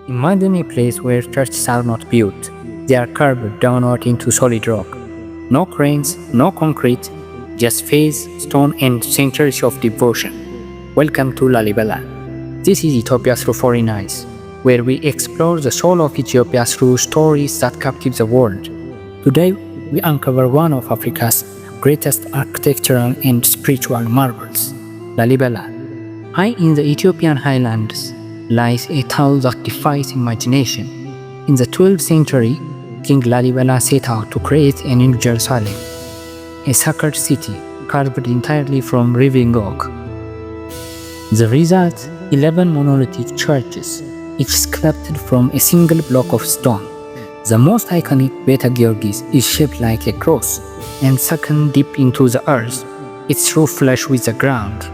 Imagine a place where churches are not built, they are carved downward into solid rock. No cranes, no concrete, just faith, stone and centuries of devotion. Welcome to Lalibela. This is Ethiopia through foreign eyes, where we explore the soul of Ethiopia through stories that captive the world. Today, we uncover one of Africa's greatest architectural and spiritual marvels, Lalibela. High in the Ethiopian highlands lies a town that defies imagination. In the 12th century, King Lalibela set out to create a new Jerusalem, a sacred city carved entirely from living oak. The result, 11 monolithic churches, each sculpted from a single block of stone. The most iconic Beta Georgis is shaped like a cross and sunken deep into the earth, its roof flush with the ground.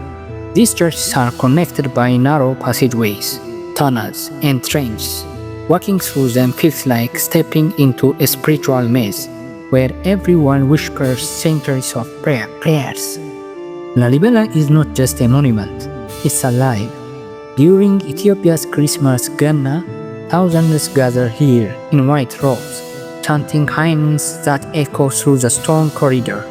These churches are connected by narrow passageways, tunnels, and trenches. Walking through them feels like stepping into a spiritual maze, where everyone whispers centuries of prayers. Lalibela is not just a monument, it's alive. During Ethiopia's Christmas Ganna, thousands gather here in white robes, chanting hymns that echo through the stone corridor.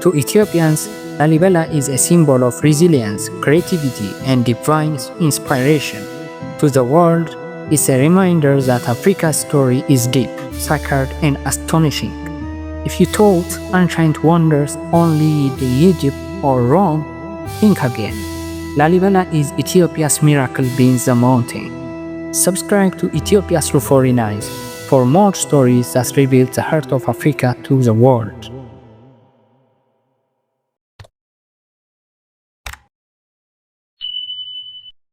To Ethiopians, Lalibela is a symbol of resilience, creativity, and divine inspiration. To the world, it's a reminder that Africa's story is deep, sacred, and astonishing. If you thought ancient wonders only the Egypt or Rome, think again. Lalibela is Ethiopia's miracle beneath the mountain. Subscribe to Ethiopia through foreign eyes for more stories that reveal the heart of Africa to the world.